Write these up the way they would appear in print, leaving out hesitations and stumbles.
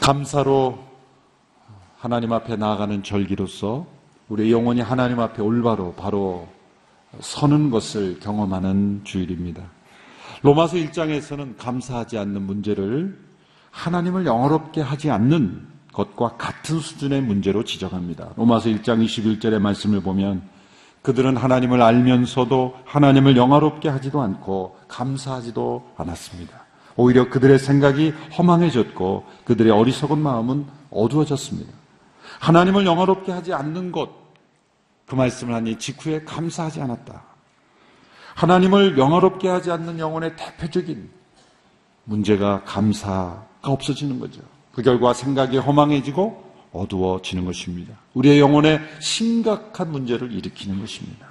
감사로 하나님 앞에 나아가는 절기로서 우리의 영혼이 하나님 앞에 올바로 바로 서는 것을 경험하는 주일입니다. 로마서 1장에서는 감사하지 않는 문제를 하나님을 영화롭게 하지 않는 것과 같은 수준의 문제로 지적합니다. 로마서 1장 21절의 말씀을 보면 그들은 하나님을 알면서도 하나님을 영화롭게 하지도 않고 감사하지도 않았습니다. 오히려 그들의 생각이 허망해졌고 그들의 어리석은 마음은 어두워졌습니다. 하나님을 영화롭게 하지 않는 것, 그 말씀을 하니 직후에 감사하지 않았다. 하나님을 영화롭게 하지 않는 영혼의 대표적인 문제가 감사가 없어지는 거죠. 그 결과 생각이 허망해지고 어두워지는 것입니다. 우리의 영혼에 심각한 문제를 일으키는 것입니다.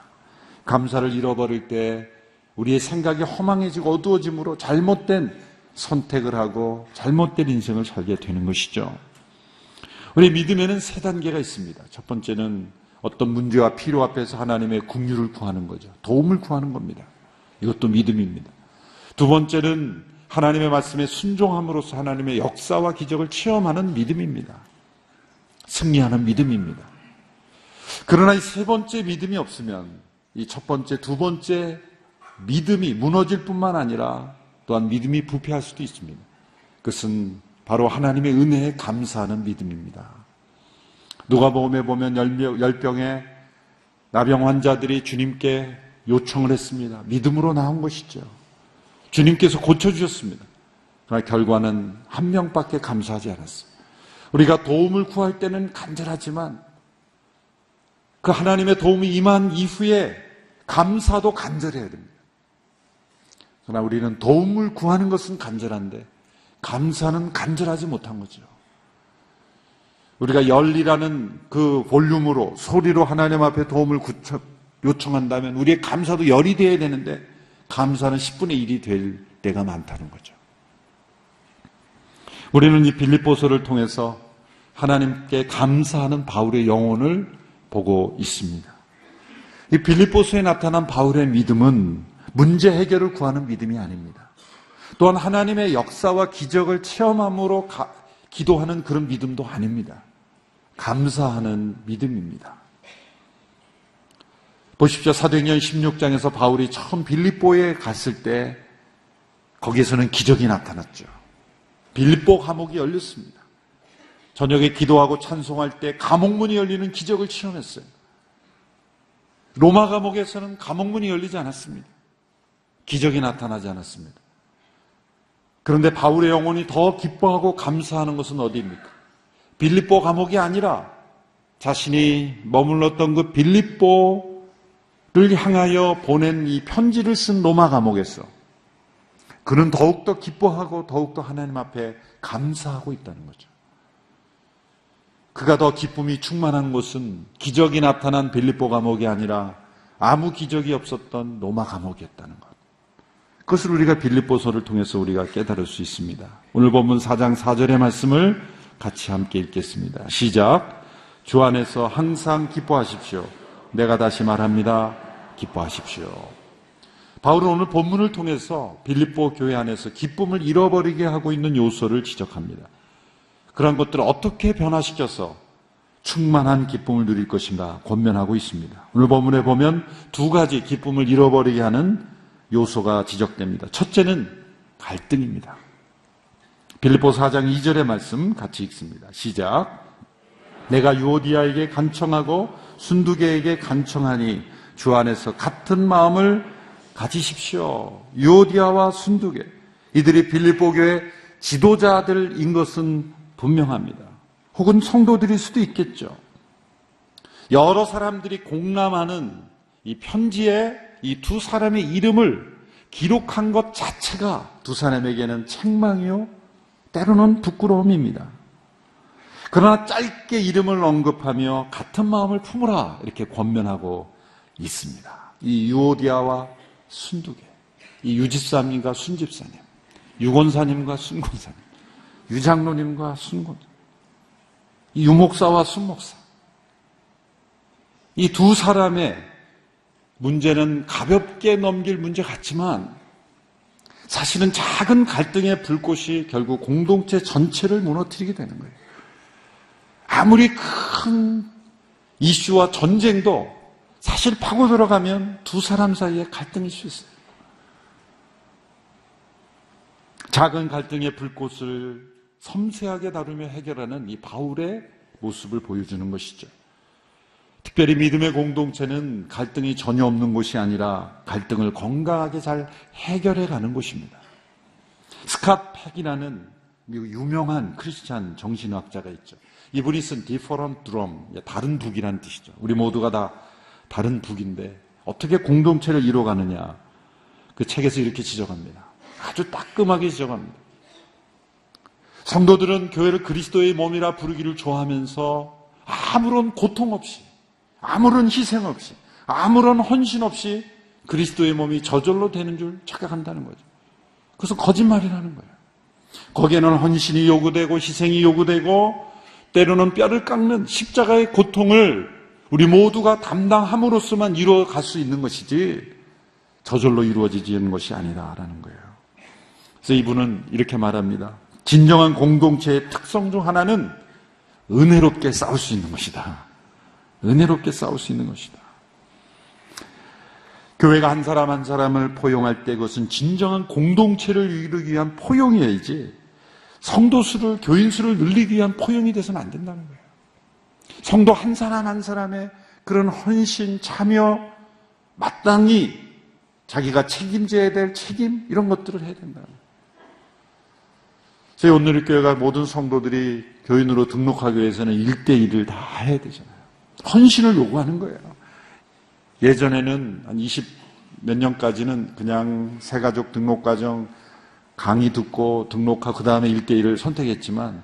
감사를 잃어버릴 때 우리의 생각이 허망해지고 어두워짐으로 잘못된 선택을 하고 잘못된 인생을 살게 되는 것이죠. 우리 믿음에는 세 단계가 있습니다. 첫 번째는 어떤 문제와 필요 앞에서 하나님의 긍휼을 구하는 거죠. 도움을 구하는 겁니다. 이것도 믿음입니다. 두 번째는 하나님의 말씀에 순종함으로써 하나님의 역사와 기적을 체험하는 믿음입니다. 승리하는 믿음입니다. 그러나 이 세 번째 믿음이 없으면 이 첫 번째, 두 번째 믿음이 무너질 뿐만 아니라 또한 믿음이 부패할 수도 있습니다. 그것은 바로 하나님의 은혜에 감사하는 믿음입니다. 누가복음에 보면 열병의 나병 환자들이 주님께 요청을 했습니다. 믿음으로 나온 것이죠. 주님께서 고쳐주셨습니다. 그러나 결과는 한 명밖에 감사하지 않았어요. 우리가 도움을 구할 때는 간절하지만 그 하나님의 도움이 임한 이후에 감사도 간절해야 됩니다. 그러나 우리는 도움을 구하는 것은 간절한데 감사는 간절하지 못한 거죠. 우리가 열이라는 그 볼륨으로 소리로 하나님 앞에 도움을 요청한다면 우리의 감사도 열이 되어야 되는데 감사는 10분의 1이 될 때가 많다는 거죠. 우리는 이 빌립보서를 통해서 하나님께 감사하는 바울의 영혼을 보고 있습니다. 이 빌립보서에 나타난 바울의 믿음은 문제 해결을 구하는 믿음이 아닙니다. 또한 하나님의 역사와 기적을 체험함으로 기도하는 그런 믿음도 아닙니다. 감사하는 믿음입니다. 보십시오. 사도행전 16장에서 바울이 처음 빌립보에 갔을 때 거기에서는 기적이 나타났죠. 빌립보 감옥이 열렸습니다. 저녁에 기도하고 찬송할 때 감옥문이 열리는 기적을 체험했어요. 로마 감옥에서는 감옥문이 열리지 않았습니다. 기적이 나타나지 않았습니다. 그런데 바울의 영혼이 더 기뻐하고 감사하는 것은 어디입니까? 빌립보 감옥이 아니라 자신이 머물렀던 그 빌립보를 향하여 보낸 이 편지를 쓴 로마 감옥에서 그는 더욱더 기뻐하고 더욱더 하나님 앞에 감사하고 있다는 거죠. 그가 더 기쁨이 충만한 곳은 기적이 나타난 빌립보 감옥이 아니라 아무 기적이 없었던 로마 감옥이었다는 것. 그것을 우리가 빌립보서를 통해서 우리가 깨달을 수 있습니다. 오늘 본문 4장 4절의 말씀을 같이 함께 읽겠습니다. 시작. 주 안에서 항상 기뻐하십시오. 내가 다시 말합니다. 기뻐하십시오. 바울은 오늘 본문을 통해서 빌립보 교회 안에서 기쁨을 잃어버리게 하고 있는 요소를 지적합니다. 그런 것들을 어떻게 변화시켜서 충만한 기쁨을 누릴 것인가 권면하고 있습니다. 오늘 본문에 보면 두 가지 기쁨을 잃어버리게 하는 요소가 지적됩니다. 첫째는 갈등입니다. 빌립보서 4장 2절의 말씀 같이 읽습니다. 시작. 내가 유오디아에게 간청하고 순두계에게 간청하니 주 안에서 같은 마음을 가지십시오. 유오디아와 순두계, 이들이 빌립보 교회 지도자들인 것은 분명합니다. 혹은 성도들일 수도 있겠죠. 여러 사람들이 공람하는 이 편지에 이 두 사람의 이름을 기록한 것 자체가 두 사람에게는 책망이요, 때로는 부끄러움입니다. 그러나 짧게 이름을 언급하며 같은 마음을 품으라 이렇게 권면하고 있습니다. 이 유오디아와 순두계, 이 유집사님과 순집사님, 유권사님과 순권사님, 유장로님과 순권사님, 이 유목사와 순목사, 이 두 사람의 문제는 가볍게 넘길 문제 같지만 사실은 작은 갈등의 불꽃이 결국 공동체 전체를 무너뜨리게 되는 거예요. 아무리 큰 이슈와 전쟁도 사실 파고 들어가면 두 사람 사이에 갈등일 수 있어요. 작은 갈등의 불꽃을 섬세하게 다루며 해결하는 이 바울의 모습을 보여주는 것이죠. 특별히 믿음의 공동체는 갈등이 전혀 없는 곳이 아니라 갈등을 건강하게 잘 해결해 가는 곳입니다. 스캇 팩이라는 미국 유명한 크리스찬 정신학자가 있죠. 이분이 쓴 Different Drum, 다른 북이라는 뜻이죠. 우리 모두가 다 다른 북인데 어떻게 공동체를 이루어가느냐, 그 책에서 이렇게 지적합니다. 아주 따끔하게 지적합니다. 성도들은 교회를 그리스도의 몸이라 부르기를 좋아하면서 아무런 고통 없이, 아무런 희생 없이, 아무런 헌신 없이 그리스도의 몸이 저절로 되는 줄 착각한다는 거죠. 그래서 거짓말이라는 거예요. 거기에는 헌신이 요구되고 희생이 요구되고 때로는 뼈를 깎는 십자가의 고통을 우리 모두가 담당함으로써만 이루어갈 수 있는 것이지 저절로 이루어지는 것이 아니다라는 거예요. 그래서 이분은 이렇게 말합니다. 진정한 공동체의 특성 중 하나는 은혜롭게 싸울 수 있는 것이다. 은혜롭게 싸울 수 있는 것이다. 교회가 한 사람 한 사람을 포용할 때 그것은 진정한 공동체를 이루기 위한 포용이어야지 성도 수를, 교인 수를 늘리기 위한 포용이 돼서는 안 된다는 거예요. 성도 한 사람 한 사람의 그런 헌신, 참여, 마땅히 자기가 책임져야 될 책임, 이런 것들을 해야 된다는 거예요. 저희 온누리교회가 모든 성도들이 교인으로 등록하기 위해서는 1대1을 다 해야 되잖아요. 헌신을 요구하는 거예요. 예전에는 한 20 몇 년까지는 그냥 새가족 등록과정 강의 듣고 등록하고 그 다음에 1대1을 선택했지만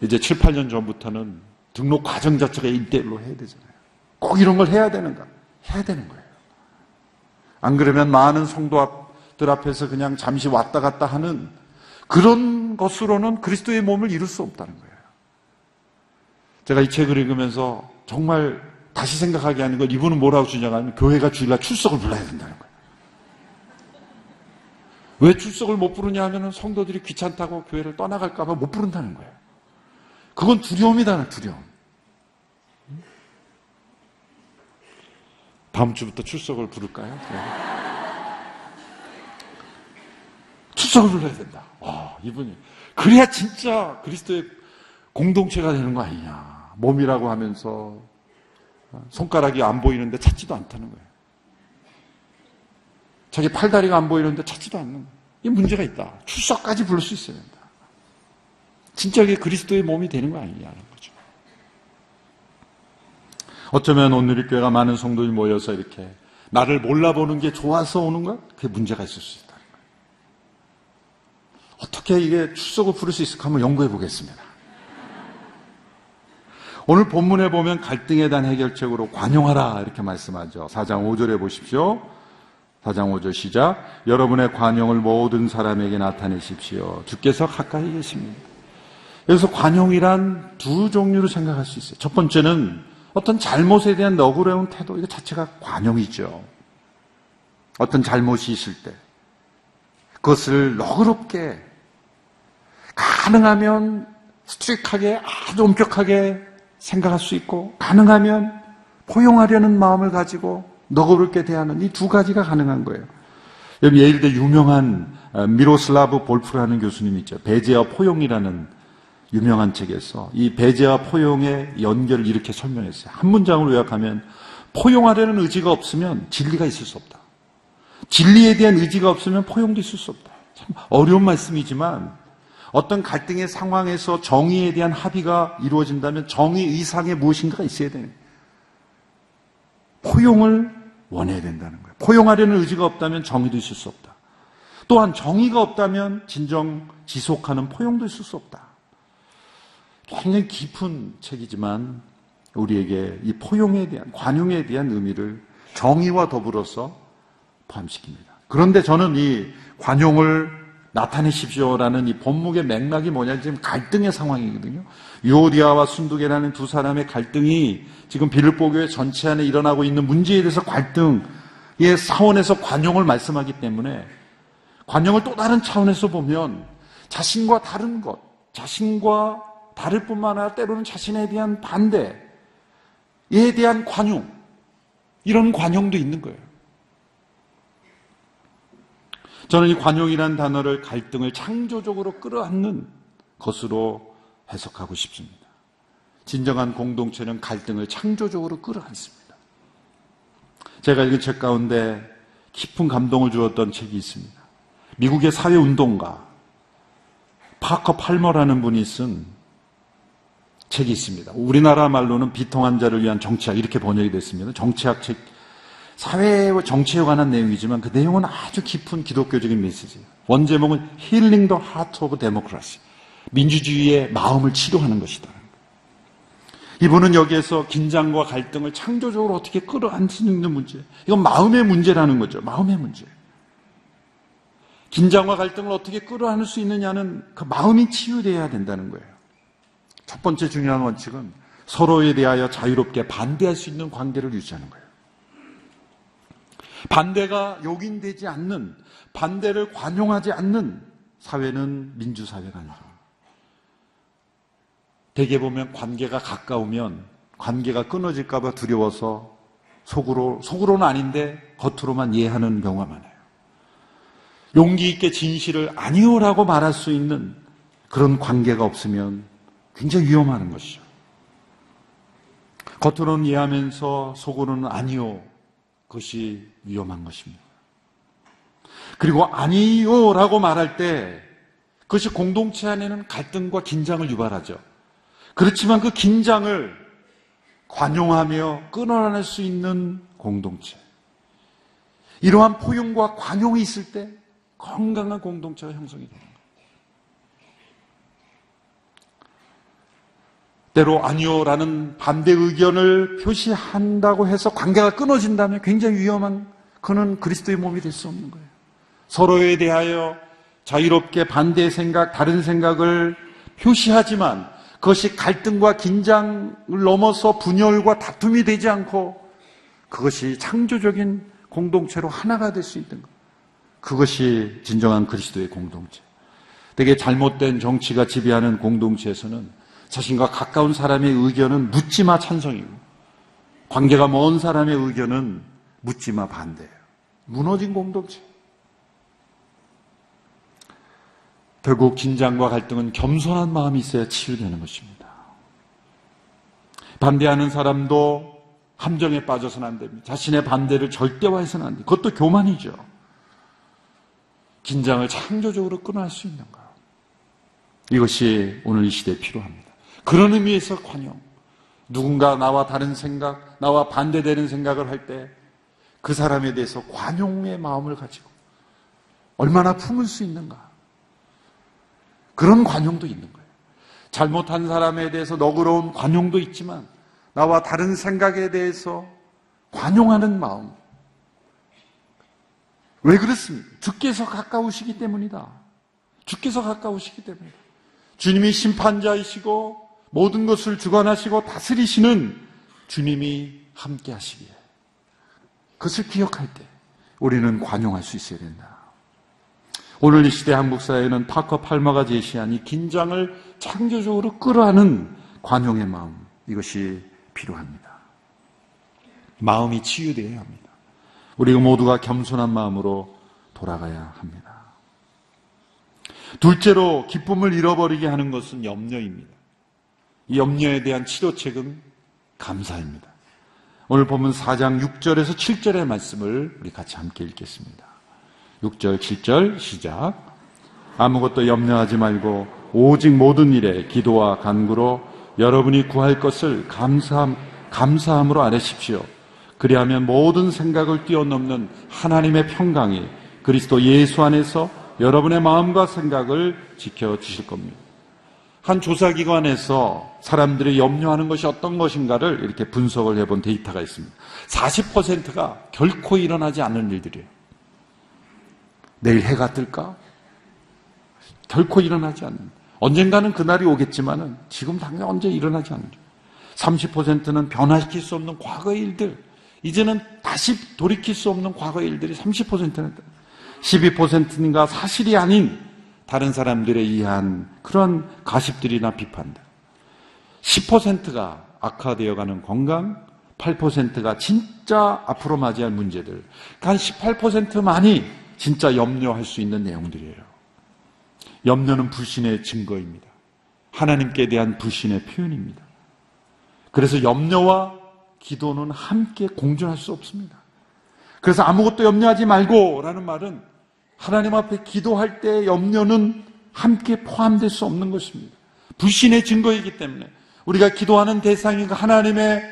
이제 7, 8년 전부터는 등록 과정 자체가 1대1로 해야 되잖아요. 꼭 이런 걸 해야 되는가? 해야 되는 거예요. 안 그러면 많은 성도들 앞에서 그냥 잠시 왔다 갔다 하는 그런 것으로는 그리스도의 몸을 이룰 수 없다는 거예요. 제가 이 책을 읽으면서 정말 다시 생각하게 하는 걸 이분은 뭐라고 주장하면 교회가 주일날 출석을 불러야 된다는 거예요. 왜 출석을 못 부르냐 하면 성도들이 귀찮다고 교회를 떠나갈까 봐 못 부른다는 거예요. 그건 두려움이다, 두려움. 다음 주부터 출석을 부를까요? 네. 출석을 불러야 된다. 이분이. 그래야 진짜 그리스도의 공동체가 되는 거 아니냐. 몸이라고 하면서 손가락이 안 보이는데 찾지도 않다는 거예요. 자기 팔다리가 안 보이는데 찾지도 않는 거예요. 이 문제가 있다. 출석까지 부를 수 있어야 된다. 진짜 이게 그리스도의 몸이 되는 거 아니냐는 거죠. 어쩌면 오늘 이 교회가 많은 성도들이 모여서 이렇게 나를 몰라보는 게 좋아서 오는가? 그게 문제가 있을 수 있다는 거예요. 어떻게 이게 출석을 부를 수 있을까 한번 연구해 보겠습니다. 오늘 본문에 보면 갈등에 대한 해결책으로 관용하라 이렇게 말씀하죠. 4장 5절에 보십시오. 4장 5절 시작. 여러분의 관용을 모든 사람에게 나타내십시오. 주께서 가까이 계십니다. 여기서 관용이란 두 종류로 생각할 수 있어요. 첫 번째는 어떤 잘못에 대한 너그러운 태도, 이거 자체가 관용이죠. 어떤 잘못이 있을 때 그것을 너그럽게 가능하면 스트릭하게 아주 엄격하게 생각할 수 있고 가능하면 포용하려는 마음을 가지고 너그럽게 대하는 이 두 가지가 가능한 거예요. 여기 예일대 유명한 미로슬라브 볼프라는 교수님이 있죠. 배제와 포용이라는 유명한 책에서 이 배제와 포용의 연결을 이렇게 설명했어요. 한 문장으로 요약하면 포용하려는 의지가 없으면 진리가 있을 수 없다. 진리에 대한 의지가 없으면 포용도 있을 수 없다. 참 어려운 말씀이지만 어떤 갈등의 상황에서 정의에 대한 합의가 이루어진다면 정의 이상의 무엇인가가 있어야 되는 거예요. 포용을 원해야 된다는 거예요. 포용하려는 의지가 없다면 정의도 있을 수 없다. 또한 정의가 없다면 진정 지속하는 포용도 있을 수 없다. 굉장히 깊은 책이지만 우리에게 이 포용에 대한, 관용에 대한 의미를 정의와 더불어서 포함시킵니다. 그런데 저는 이 관용을 나타내십시오라는 이 본문의 맥락이 뭐냐, 지금 갈등의 상황이거든요. 유오디아와 순두계라는 두 사람의 갈등이 지금 빌립보 교회 전체 안에 일어나고 있는 문제에 대해서 갈등, 사원에서 관용을 말씀하기 때문에 관용을 또 다른 차원에서 보면 자신과 다른 것, 자신과 다를 뿐만 아니라 때로는 자신에 대한 반대에 대한 관용, 이런 관용도 있는 거예요. 저는 이 관용이라는 단어를 갈등을 창조적으로 끌어안는 것으로 해석하고 싶습니다. 진정한 공동체는 갈등을 창조적으로 끌어안습니다. 제가 읽은 책 가운데 깊은 감동을 주었던 책이 있습니다. 미국의 사회운동가 파커 팔머라는 분이 쓴 책이 있습니다. 우리나라 말로는 비통한 자를 위한 정치학, 이렇게 번역이 됐습니다. 정치학 책, 사회와 정치에 관한 내용이지만 그 내용은 아주 깊은 기독교적인 메시지예요. 원제목은 Healing the Heart of Democracy, 민주주의의 마음을 치료하는 것이다. 이분은 여기에서 긴장과 갈등을 창조적으로 어떻게 끌어안을 수 있는 문제, 이건 마음의 문제라는 거죠. 마음의 문제. 긴장과 갈등을 어떻게 끌어안을 수 있느냐는 그 마음이 치유되어야 된다는 거예요. 첫 번째 중요한 원칙은 서로에 대하여 자유롭게 반대할 수 있는 관계를 유지하는 거예요. 반대가 용인되지 않는, 반대를 관용하지 않는 사회는 민주사회가 아니죠. 대개 보면 관계가 가까우면 관계가 끊어질까 봐 두려워서 속으로는 아닌데 겉으로만 이해하는 경우가 많아요. 용기 있게 진실을 아니오라고 말할 수 있는 그런 관계가 없으면 굉장히 위험한 것이죠. 겉으로는 이해하면서 속으로는 아니오, 그것이 위험한 것입니다. 그리고 아니오라고 말할 때 그것이 공동체 안에는 갈등과 긴장을 유발하죠. 그렇지만 그 긴장을 관용하며 끊어낼 수 있는 공동체, 이러한 포용과 관용이 있을 때 건강한 공동체가 형성이 되는 거예요. 때로 아니오라는 반대 의견을 표시한다고 해서 관계가 끊어진다면 굉장히 위험한, 그는 그리스도의 몸이 될 수 없는 거예요. 서로에 대하여 자유롭게 반대의 생각, 다른 생각을 표시하지만 그것이 갈등과 긴장을 넘어서 분열과 다툼이 되지 않고 그것이 창조적인 공동체로 하나가 될 수 있는 것, 그것이 진정한 그리스도의 공동체. 되게 잘못된 정치가 지배하는 공동체에서는 자신과 가까운 사람의 의견은 묻지마 찬성이고 관계가 먼 사람의 의견은 묻지마 반대예요. 무너진 공동체. 결국 긴장과 갈등은 겸손한 마음이 있어야 치유되는 것입니다. 반대하는 사람도 함정에 빠져서는 안 됩니다. 자신의 반대를 절대화해서는 안 됩니다. 그것도 교만이죠. 긴장을 창조적으로 끊어낼 수 있는가, 이것이 오늘 이 시대에 필요합니다. 그런 의미에서 관용, 누군가 나와 다른 생각, 나와 반대되는 생각을 할 때 그 사람에 대해서 관용의 마음을 가지고 얼마나 품을 수 있는가, 그런 관용도 있는 거예요. 잘못한 사람에 대해서 너그러운 관용도 있지만 나와 다른 생각에 대해서 관용하는 마음. 왜 그렇습니까? 주께서 가까우시기 때문이다. 주께서 가까우시기 때문이다. 주님이 심판자이시고 모든 것을 주관하시고 다스리시는 주님이 함께 하시기에, 그것을 기억할 때 우리는 관용할 수 있어야 된다. 오늘 이 시대 한국 사회는 파커 팔머가 제시한 이 긴장을 창조적으로 끌어안는 관용의 마음, 이것이 필요합니다. 마음이 치유되어야 합니다. 우리가 모두가 겸손한 마음으로 돌아가야 합니다. 둘째로 기쁨을 잃어버리게 하는 것은 염려입니다. 이 염려에 대한 치료책은 감사입니다. 오늘 보면 4장 6절에서 7절의 말씀을 우리 같이 함께 읽겠습니다. 6절, 7절 시작. 아무것도 염려하지 말고 오직 모든 일에 기도와 간구로 여러분이 구할 것을 감사함으로 아뢰십시오. 그리하면 모든 생각을 뛰어넘는 하나님의 평강이 그리스도 예수 안에서 여러분의 마음과 생각을 지켜주실 겁니다. 한 조사기관에서 사람들이 염려하는 것이 어떤 것인가를 이렇게 분석을 해본 데이터가 있습니다. 40%가 결코 일어나지 않는 일들이에요. 내일 해가 뜰까? 결코 일어나지 않는, 언젠가는 그날이 오겠지만은 지금 당장 언제 일어나지 않는, 30%는 변화시킬 수 없는 과거의 일들, 이제는 다시 돌이킬 수 없는 과거의 일들이 30%는 12%인가 사실이 아닌 다른 사람들에 의한 그런 가십들이나 비판들. 10%가 악화되어가는 건강, 8%가 진짜 앞으로 맞이할 문제들. 한 18%만이 진짜 염려할 수 있는 내용들이에요. 염려는 불신의 증거입니다. 하나님께 대한 불신의 표현입니다. 그래서 염려와 기도는 함께 공존할 수 없습니다. 그래서 아무것도 염려하지 말고 라는 말은 하나님 앞에 기도할 때 염려는 함께 포함될 수 없는 것입니다. 불신의 증거이기 때문에 우리가 기도하는 대상이 하나님의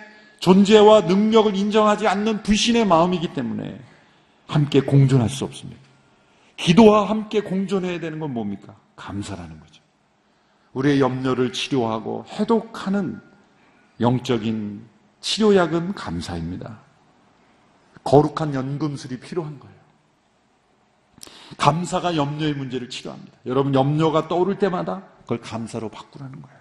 존재와 능력을 인정하지 않는 불신의 마음이기 때문에 함께 공존할 수 없습니다. 기도와 함께 공존해야 되는 건 뭡니까? 감사라는 거죠. 우리의 염려를 치료하고 해독하는 영적인 치료약은 감사입니다. 거룩한 연금술이 필요한 거예요. 감사가 염려의 문제를 치료합니다. 여러분, 염려가 떠오를 때마다 그걸 감사로 바꾸라는 거예요.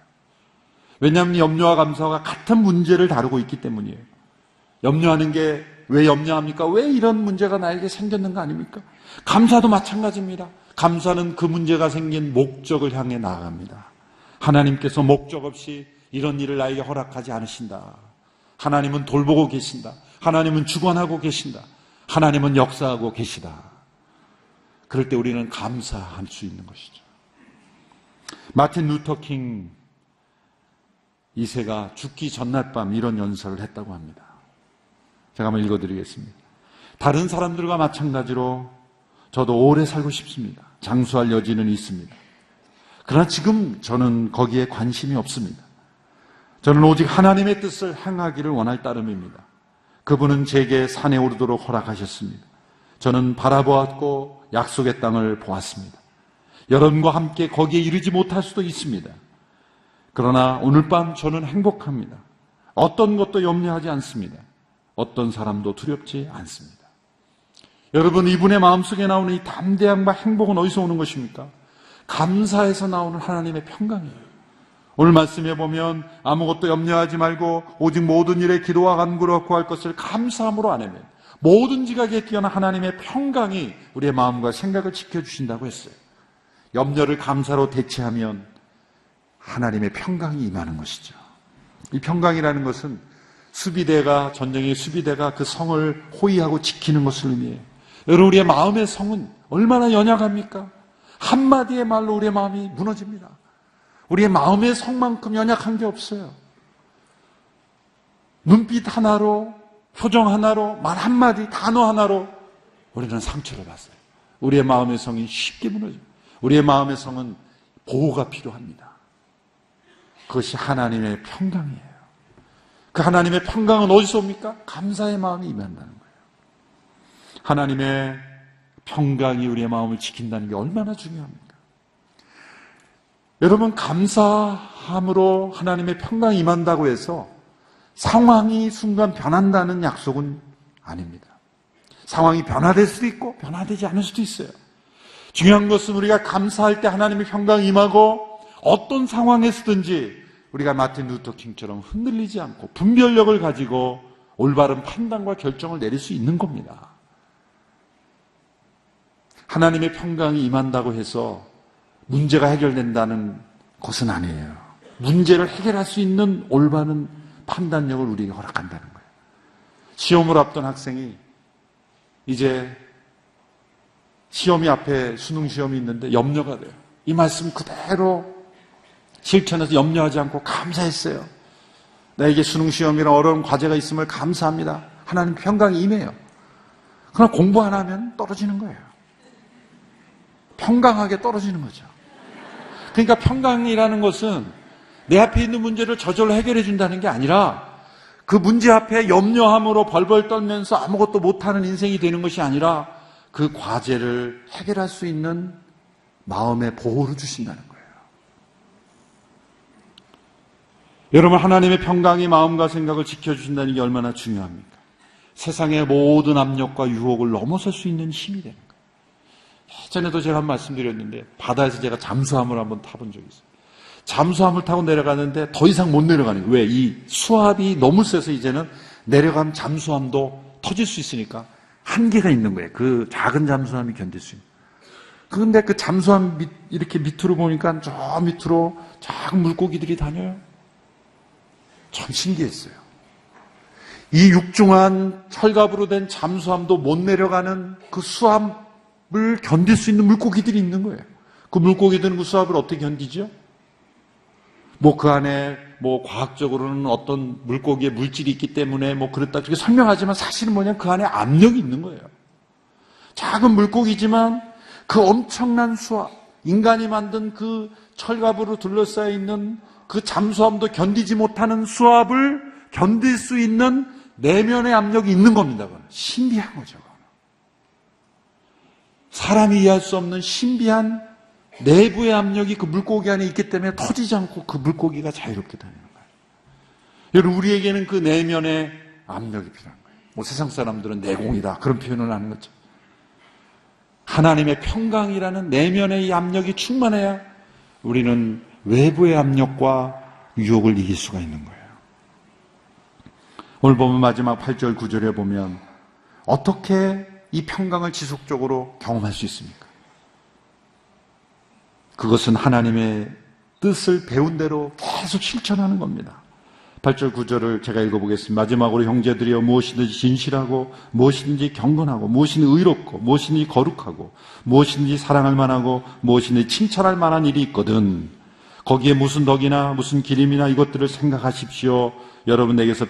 왜냐하면 염려와 감사가 같은 문제를 다루고 있기 때문이에요. 염려하는 게 왜 염려합니까? 왜 이런 문제가 나에게 생겼는가 아닙니까? 감사도 마찬가지입니다. 감사는 그 문제가 생긴 목적을 향해 나아갑니다. 하나님께서 목적 없이 이런 일을 나에게 허락하지 않으신다. 하나님은 돌보고 계신다. 하나님은 주관하고 계신다. 하나님은 역사하고 계시다. 그럴 때 우리는 감사할 수 있는 것이죠. 마틴 루터 킹 2세가 죽기 전날 밤 이런 연설을 했다고 합니다. 제가 한번 읽어드리겠습니다. 다른 사람들과 마찬가지로 저도 오래 살고 싶습니다. 장수할 여지는 있습니다. 그러나 지금 저는 거기에 관심이 없습니다. 저는 오직 하나님의 뜻을 행하기를 원할 따름입니다. 그분은 제게 산에 오르도록 허락하셨습니다. 저는 바라보았고 약속의 땅을 보았습니다. 여러분과 함께 거기에 이르지 못할 수도 있습니다. 그러나 오늘 밤 저는 행복합니다. 어떤 것도 염려하지 않습니다. 어떤 사람도 두렵지 않습니다. 여러분, 이분의 마음속에 나오는 이 담대함과 행복은 어디서 오는 것입니까? 감사에서 나오는 하나님의 평강이에요. 오늘 말씀해 보면 아무것도 염려하지 말고 오직 모든 일에 기도와 간구로 구할 것을 감사함으로 아내면 모든 지각에 뛰어난 하나님의 평강이 우리의 마음과 생각을 지켜주신다고 했어요. 염려를 감사로 대체하면 하나님의 평강이 임하는 것이죠. 이 평강이라는 것은 전쟁의 수비대가 그 성을 호위하고 지키는 것을 의미해요. 여러분, 우리의 마음의 성은 얼마나 연약합니까? 한마디의 말로 우리의 마음이 무너집니다. 우리의 마음의 성만큼 연약한 게 없어요. 눈빛 하나로, 표정 하나로, 말 한마디, 단어 하나로 우리는 상처를 받아요. 우리의 마음의 성이 쉽게 무너져요. 우리의 마음의 성은 보호가 필요합니다. 그것이 하나님의 평강이에요. 그 하나님의 평강은 어디서 옵니까? 감사의 마음이 임한다는 거예요. 하나님의 평강이 우리의 마음을 지킨다는 게 얼마나 중요합니까? 여러분, 감사함으로 하나님의 평강이 임한다고 해서 상황이 순간 변한다는 약속은 아닙니다. 상황이 변화될 수도 있고 변화되지 않을 수도 있어요. 중요한 것은 우리가 감사할 때 하나님의 평강이 임하고 어떤 상황에서든지 우리가 마틴 루터 킹처럼 흔들리지 않고 분별력을 가지고 올바른 판단과 결정을 내릴 수 있는 겁니다. 하나님의 평강이 임한다고 해서 문제가 해결된다는 것은 아니에요. 문제를 해결할 수 있는 올바른 판단력을 우리에게 허락한다는 거예요. 시험을 앞둔 학생이 이제 시험이 앞에 수능 시험이 있는데 염려가 돼요. 이 말씀 그대로 실천해서 염려하지 않고 감사했어요. 나에게 수능 시험이나 어려운 과제가 있음을 감사합니다. 하나님 평강이 임해요. 그러나 공부 안 하면 떨어지는 거예요. 평강하게 떨어지는 거죠. 그러니까 평강이라는 것은 내 앞에 있는 문제를 저절로 해결해 준다는 게 아니라 그 문제 앞에 염려함으로 벌벌 떨면서 아무것도 못하는 인생이 되는 것이 아니라 그 과제를 해결할 수 있는 마음의 보호를 주신다는 거예요. 여러분, 하나님의 평강이 마음과 생각을 지켜주신다는 게 얼마나 중요합니까? 세상의 모든 압력과 유혹을 넘어설 수 있는 힘이 되는 거예요. 예전에도 제가 한 말씀드렸는데 바다에서 제가 잠수함을 한번 타본 적이 있어요. 잠수함을 타고 내려가는데 더 이상 못 내려가는 거예요. 왜? 이 수압이 너무 세서 이제는 내려가면 잠수함도 터질 수 있으니까 한계가 있는 거예요. 그 작은 잠수함이 견딜 수 있는. 그런데 그 잠수함 이렇게 밑으로 보니까 저 밑으로 작은 물고기들이 다녀요. 참 신기했어요. 이 육중한 철갑으로 된 잠수함도 못 내려가는 그 수압을 견딜 수 있는 물고기들이 있는 거예요. 그 물고기들은 그 수압을 어떻게 견디죠? 그 안에 과학적으로는 어떤 물고기의 물질이 있기 때문에 그렇다 그렇게 설명하지만 사실은 그 안에 압력이 있는 거예요. 작은 물고기지만 그 엄청난 수압, 인간이 만든 그 철갑으로 둘러싸여 있는 그 잠수함도 견디지 못하는 수압을 견딜 수 있는 내면의 압력이 있는 겁니다. 그건 신비한 거죠. 사람이 이해할 수 없는 신비한 내부의 압력이 그 물고기 안에 있기 때문에 터지지 않고 그 물고기가 자유롭게 다니는 거예요. 여러분, 우리에게는 그 내면의 압력이 필요한 거예요. 세상 사람들은 내공이다 그런 표현을 하는 거죠. 하나님의 평강이라는 내면의 이 압력이 충만해야 우리는 외부의 압력과 유혹을 이길 수가 있는 거예요. 오늘 보면 마지막 8절 9절에 보면 어떻게 이 평강을 지속적으로 경험할 수 있습니까? 그것은 하나님의 뜻을 배운 대로 계속 실천하는 겁니다. 8절 9절을 제가 읽어보겠습니다. 마지막으로 형제들이여 무엇이든지 진실하고 무엇이든지 경건하고 무엇이든지 의롭고 무엇이든지 거룩하고 무엇이든지 사랑할 만하고 무엇이든지 칭찬할 만한 일이 있거든 거기에 무슨 덕이나 무슨 기림이나 이것들을 생각하십시오. 여러분에게서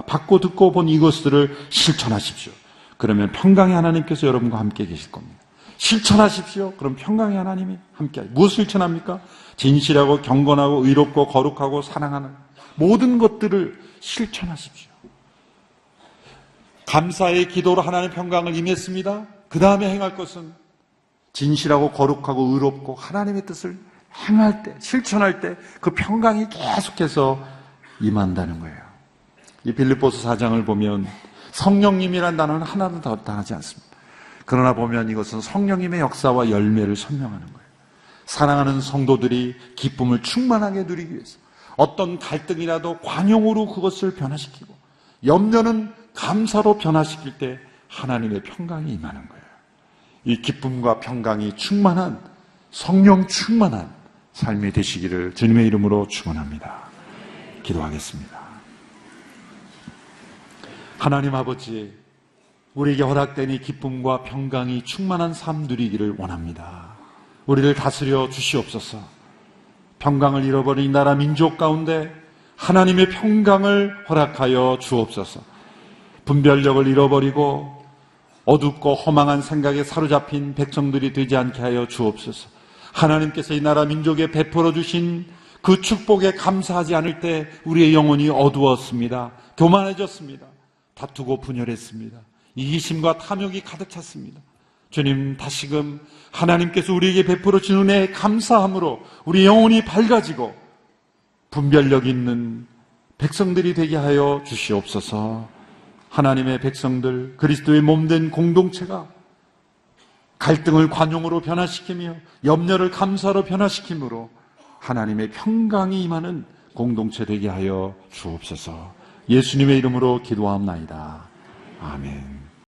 받고 듣고 본 이것들을 실천하십시오. 그러면 평강의 하나님께서 여러분과 함께 계실 겁니다. 실천하십시오. 그럼 평강의 하나님이 함께하죠. 무엇을 실천합니까? 진실하고 경건하고 의롭고 거룩하고 사랑하는 모든 것들을 실천하십시오. 감사의 기도로 하나님의 평강을 임했습니다. 그 다음에 행할 것은 진실하고 거룩하고 의롭고 하나님의 뜻을 행할 때, 실천할 때 그 평강이 계속해서 임한다는 거예요. 이 빌립보서 4장을 보면 성령님이라는 단어는 하나도 더 당하지 않습니다. 그러나 보면 이것은 성령님의 역사와 열매를 설명하는 거예요. 사랑하는 성도들이 기쁨을 충만하게 누리기 위해서 어떤 갈등이라도 관용으로 그것을 변화시키고 염려는 감사로 변화시킬 때 하나님의 평강이 임하는 거예요. 이 기쁨과 평강이 충만한 성령 충만한 삶이 되시기를 주님의 이름으로 축원합니다. 기도하겠습니다. 하나님 아버지, 우리에게 허락된 이 기쁨과 평강이 충만한 삶 누리기를 원합니다. 우리를 다스려 주시옵소서. 평강을 잃어버린 나라 민족 가운데 하나님의 평강을 허락하여 주옵소서. 분별력을 잃어버리고 어둡고 허망한 생각에 사로잡힌 백성들이 되지 않게 하여 주옵소서. 하나님께서 이 나라 민족에 베풀어 주신 그 축복에 감사하지 않을 때 우리의 영혼이 어두웠습니다. 교만해졌습니다. 다투고 분열했습니다. 이기심과 탐욕이 가득 찼습니다. 주님, 다시금 하나님께서 우리에게 베풀어 주신 은혜에 감사함으로 우리 영혼이 밝아지고 분별력 있는 백성들이 되게 하여 주시옵소서. 하나님의 백성들, 그리스도의 몸된 공동체가 갈등을 관용으로 변화시키며 염려를 감사로 변화시키므로 하나님의 평강이 임하는 공동체 되게 하여 주옵소서. 예수님의 이름으로 기도하옵나이다. 아멘.